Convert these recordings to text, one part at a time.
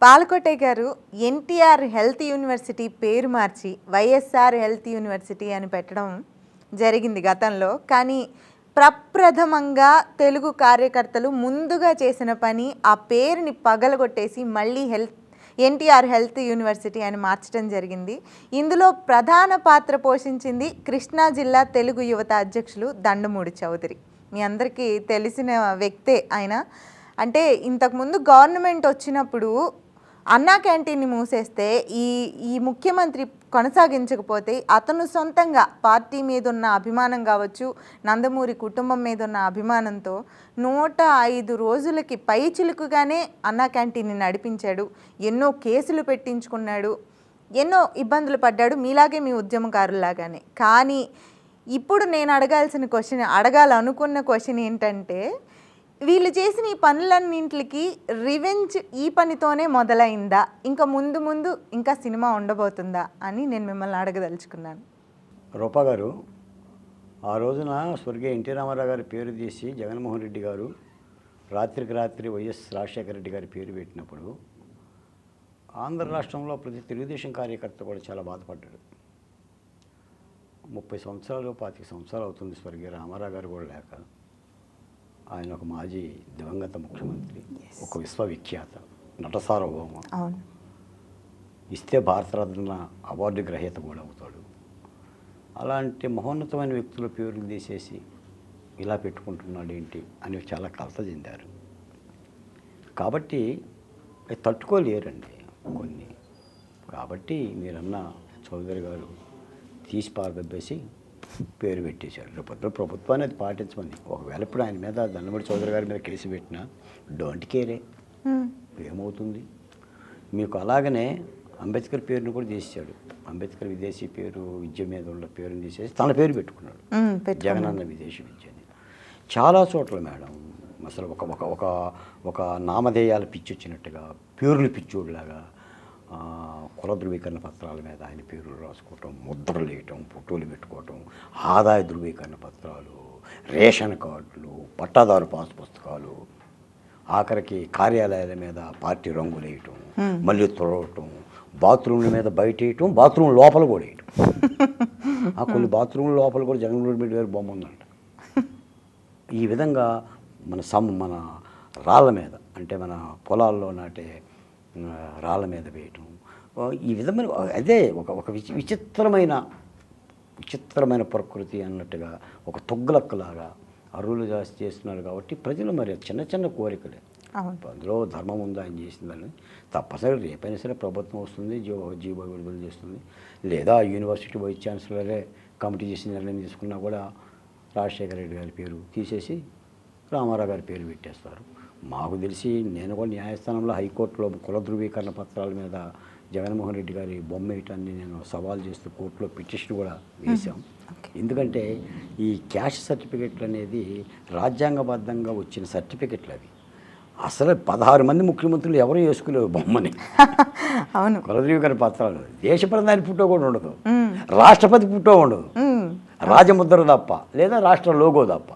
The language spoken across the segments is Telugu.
పాలకోటే గారు ఎన్టీఆర్ హెల్త్ యూనివర్సిటీ పేరు మార్చి వైఎస్ఆర్ హెల్త్ యూనివర్సిటీ అని పెట్టడం జరిగింది గతంలో. కానీ ప్రప్రథమంగా తెలుగు కార్యకర్తలు ముందుగా చేసిన పని ఆ పేరుని పగలగొట్టేసి మళ్ళీ ఎన్టీఆర్ హెల్త్ యూనివర్సిటీ అని మార్చడం జరిగింది. ఇందులో ప్రధాన పాత్ర పోషించింది కృష్ణా జిల్లా తెలుగు యువత అధ్యక్షులు దండమూడి చౌదరి. మీ అందరికీ తెలిసిన వ్యక్తే ఆయన. అంటే ఇంతకుముందు గవర్నమెంట్ వచ్చినప్పుడు అన్నా క్యాంటీన్ని మూసేస్తే ఈ ముఖ్యమంత్రి కొనసాగించకపోతే అతను సొంతంగా పార్టీ మీద ఉన్న అభిమానం కావచ్చు, నందమూరి కుటుంబం మీద ఉన్న అభిమానంతో 105 రోజులకి పైచిలుకుగానే అన్నా క్యాంటీన్ని నడిపించాడు. ఎన్నో కేసులు పెట్టించుకున్నాడు, ఎన్నో ఇబ్బందులు పడ్డాడు, మీలాగే మీ ఉద్యమకారులాగానే. కానీ ఇప్పుడు నేను అడగాలనుకున్న క్వశ్చన్ ఏంటంటే, వీళ్ళు చేసిన ఈ పనులన్నింటికి రివెంజ్ ఈ పనితోనే మొదలైందా, ఇంకా ముందు ముందు ఇంకా సినిమా ఉండబోతుందా అని నేను మిమ్మల్ని అడగదలుచుకున్నాను. రూపా గారు, ఆ రోజున స్వర్గీయ ఎన్టీ రామారావు గారి పేరు తీసి జగన్మోహన్ రెడ్డి గారు రాత్రికి రాత్రి వైఎస్ రాజశేఖర రెడ్డి గారి పేరు పెట్టినప్పుడు ఆంధ్ర రాష్ట్రంలో ప్రతి తెలుగుదేశం కార్యకర్త కూడా చాలా బాధపడ్డాడు. 30 సంవత్సరాలు 25 సంవత్సరాలు అవుతుంది స్వర్గీయ రామారావు గారు కూడా లేక. ఆయన ఒక మాజీ దివంగత ముఖ్యమంత్రి, ఒక విశ్వవిఖ్యాత నట సార్వభౌమ, ఇస్తే భారతరత్న అవార్డు గ్రహీత కూడా అవుతాడు. అలాంటి మహోన్నతమైన వ్యక్తుల పేర్లు తీసేసి ఇలా పెట్టుకుంటున్నాడు ఏంటి అని చాలా కలత చెందారు. కాబట్టి అవి తట్టుకోలేరండి కొన్ని. కాబట్టి మీరన్న చౌదరి గారు తీసి పారదబ్బేసి పేరు పెట్టేశారు. రేపొద్దు ప్రభుత్వాన్ని అది పాటించమని. ఒకవేళ ఇప్పుడు ఆయన మీద దండమూడి చౌదరి గారి మీద కేసు పెట్టినా డోంట్ కేరే, ఏమవుతుంది మీకు. అలాగనే అంబేద్కర్ పేరును కూడా తీసేశాడు. అంబేద్కర్ విదేశీ పేరు, విద్య మీద ఉన్న పేరుని తీసేసి తన పేరు పెట్టుకున్నాడు, జగనన్న విదేశీ విద్యని. చాలా చోట్ల మేడం అసలు ఒక నామధేయాలు పిచ్చి వచ్చినట్టుగా, పేర్లు పిచ్చోడ్లాగా కుల ధృవీకరణ పత్రాల మీద ఆయన పేర్లు రాసుకోవటం, ముద్రలు వేయటం, ఫోటోలు పెట్టుకోవటం, ఆదాయ ధృవీకరణ పత్రాలు, రేషన్ కార్డులు, పట్టాదారు పాస్ పుస్తకాలు, ఆఖరికి కార్యాలయాల మీద పార్టీ రంగులు వేయటం, మళ్ళీ తుడవటం, బాత్రూమ్ల మీద బయట వేయటం, బాత్రూమ్ లోపల కూడా వేయటం. కొన్ని బాత్రూమ్ లోపల కూడా జగన్మోహన్ రెడ్డి గారి బొమ్మ ఉందంట. ఈ విధంగా మన రాళ్ళ మీద, అంటే మన పొలాల్లో నాటే రాళ్ళ మీద వేయటం, ఈ విధమైన అదే ఒక విచిత్రమైన ప్రకృతి అన్నట్టుగా, ఒక తొగ్గులక్కలాగా అరువులు చేస్తున్నారు. కాబట్టి ప్రజలు మరి చిన్న చిన్న కోరికలే, అందులో ధర్మం ఉందా ఆయన చేసిందని. తప్పనిసరి రేపైనా సరే ప్రభుత్వం వస్తుంది, జీవో విడుదల చేస్తుంది, లేదా యూనివర్సిటీ వైస్ ఛాన్సలరే కమిటీ చేసి నిర్ణయం తీసుకున్నా కూడా రాజశేఖర రెడ్డి గారి పేరు తీసేసి రామారావు గారి పేరు పెట్టేస్తారు. మాకు తెలిసి నేను కూడా న్యాయస్థానంలో హైకోర్టులో కుల ధృవీకరణ పత్రాల మీద జగన్మోహన్ రెడ్డి గారి బొమ్మ వేయటాన్ని నేను సవాల్ చేస్తూ కోర్టులో పిటిషన్ కూడా వేశాం. ఎందుకంటే ఈ క్యాస్ట్ సర్టిఫికెట్లు అనేది రాజ్యాంగబద్ధంగా వచ్చిన సర్టిఫికెట్లు అవి. అసలు 16 మంది ముఖ్యమంత్రులు ఎవరు వేసుకోలేవు బొమ్మని. అవును, కుల ధృవీకరణ పత్రాలు. దేశ ప్రధాని ఫోటో కూడా ఉండదు, రాష్ట్రపతి ఫోటో ఉండదు, రాజముద్ర తప్ప, లేదా రాష్ట్ర లోగో తప్ప.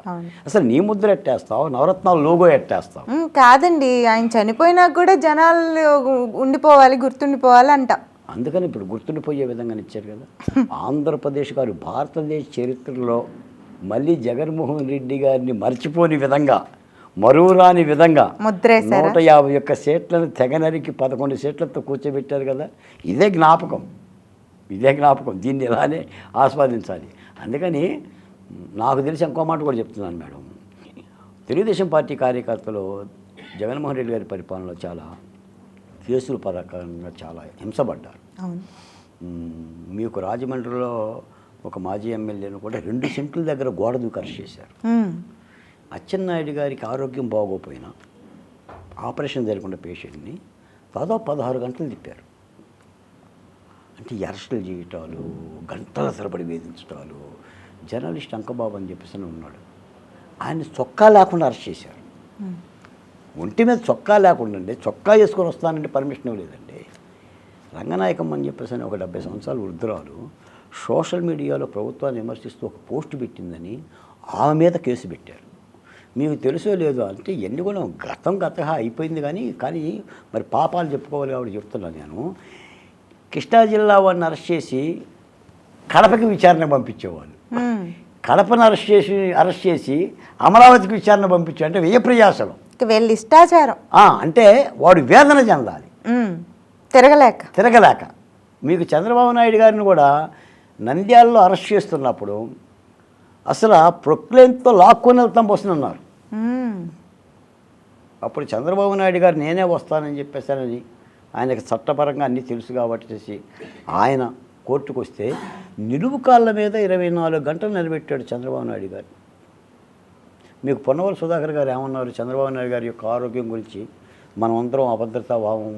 అసలు నీ ముద్ర ఎట్టేస్తావు, నవరత్నాలు లోగో ఎట్టేస్తావు? కాదండి, ఆయన చనిపోయినా కూడా జనాలు ఉండిపోవాలి, గుర్తుండిపోవాలి అంట. అందుకని ఇప్పుడు గుర్తుండిపోయే విధంగా ఇచ్చారు కదా. ఆంధ్రప్రదేశ్ గారు భారతదేశ చరిత్రలో మళ్ళీ జగన్మోహన్ రెడ్డి గారిని మర్చిపోని విధంగా, మరువురాని విధంగా 151 సీట్లను తెగనరికి 11 సీట్లతో కూర్చోబెట్టారు కదా. ఇదే జ్ఞాపకం. దీన్ని ఇలానే ఆస్వాదించాలి. అందుకని నాకు తెలిసి ఇంకో మాట కూడా చెప్తున్నాను మేడం. తెలుగుదేశం పార్టీ కార్యకర్తలు జగన్మోహన్ రెడ్డి గారి పరిపాలనలో చాలా కేసుల పరంగా చాలా హింసపడ్డారు. మీకు రాజమండ్రిలో ఒక మాజీ ఎమ్మెల్యేను కూడా 2 సెంట్ల దగ్గర గోడ దూకి అరెస్ట్ చేశారు. అచ్చెన్నాయుడు గారికి ఆరోగ్యం బాగోపోయినా ఆపరేషన్ జరగకుండా పేషెంట్ని దాదాపు 16 గంటలు తిప్పారు. అంటే అరెస్టులు చేయటాలు, గంటల తరబడి వేధించటాలు. జర్నలిస్ట్ అంకబాబు అని చెప్పేసి ఉన్నాడు, ఆయన చొక్కా లేకుండా అరెస్ట్ చేశారు. ఒంటి మీద చొక్కా లేకుండా అండి, చొక్కా వేసుకొని వస్తానంటే పర్మిషన్ ఇవ్వలేదండి. రంగనాయకమ్మ అని చెప్పేసి ఒక 70 సంవత్సరాల వృద్ధురాలు సోషల్ మీడియాలో ప్రభుత్వాన్ని విమర్శిస్తూ ఒక పోస్ట్ పెట్టిందని ఆమె మీద కేసు పెట్టారు. మీకు తెలుసో లేదో అంటే ఎన్ని కూడా గతం అయిపోయింది కానీ మరి పాపాలు చెప్పుకోవాలి కాబట్టి చెప్తున్నాను నేను. కృష్ణా జిల్లా వాడిని అరెస్ట్ చేసి కడపకి విచారణ పంపించేవాళ్ళు. కడపను అరెస్ట్ చేసి అమరావతికి విచారణ పంపించే అంటే వ్యయ ప్రయాసలు, వీళ్ళ ఇష్టాచారం. అంటే వాడు వేదన చెందాలి తిరగలేక. మీకు చంద్రబాబు నాయుడు గారిని కూడా నంద్యాలలో అరెస్ట్ చేస్తున్నప్పుడు అసలు ప్రొక్లైన్తో లాక్కొని వెళ్తాం బస్సును అన్నారు. అప్పుడు చంద్రబాబు నాయుడు గారు నేనే వస్తానని చెప్పేసానని ఆయనకు చట్టపరంగా అన్నీ తెలుసు కాబట్టి ఆయన కోర్టుకు వస్తే నిలువు కాళ్ళ మీద 24 గంటలు నిలబెట్టాడు చంద్రబాబు నాయుడు గారు. మీకు పొన్నవల్ సుధాకర్ గారు ఏమన్నారు చంద్రబాబు నాయుడు గారి యొక్క ఆరోగ్యం గురించి? మనం అందరం అభద్రతా భావం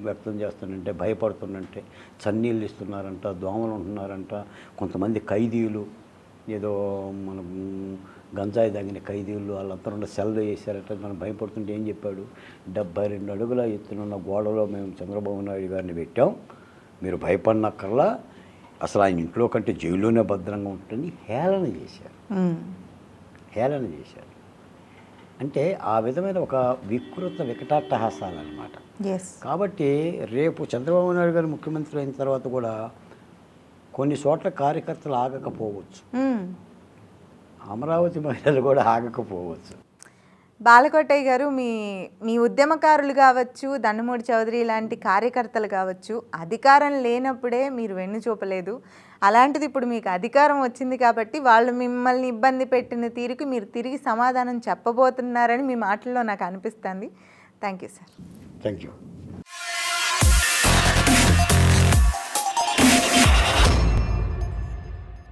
వ్యక్తం చేస్తుందంటే, భయపడుతుందంటే, చన్నీళ్ళు ఇస్తున్నారంట, దోమలు ఉంటున్నారంట, కొంతమంది ఖైదీలు ఏదో మనం గంజాయి తగిన ఖైదీలు వాళ్ళంతా ఉన్న సెల్లో వేసారట, మనం భయపడుతుంటే ఏం చెప్పాడు? 72 అడుగుల ఎత్తునున్న గోడలో మేము చంద్రబాబు నాయుడు గారిని పెట్టాం, మీరు భయపడినక్కర్లా, అసలు ఆయన ఇంట్లో కంటే జైల్లోనే భద్రంగా ఉంటుంది హేళన చేశారు. అంటే ఆ విధమైన ఒక వికృత వికటాట్టహాసాలు అనమాట. కాబట్టి రేపు చంద్రబాబు నాయుడు గారు ముఖ్యమంత్రి అయిన తర్వాత కూడా కొన్ని చోట్ల కార్యకర్తలు ఆగకపోవచ్చు, అమరావతి మహిళలు కూడా ఆగకపోవచ్చు. బాలకోటయ్య గారు, మీ ఉద్యమకారులు కావచ్చు, దండమూడి చౌదరి లాంటి కార్యకర్తలు కావచ్చు, అధికారం లేనప్పుడే మీరు వెన్ను చూపలేదు. అలాంటిది ఇప్పుడు మీకు అధికారం వచ్చింది కాబట్టి వాళ్ళు మిమ్మల్ని ఇబ్బంది పెట్టిన తీరుకి మీరు తిరిగి సమాధానం చెప్పబోతున్నారని మీ మాటల్లో నాకు అనిపిస్తుంది. Thank you sir. Thank you.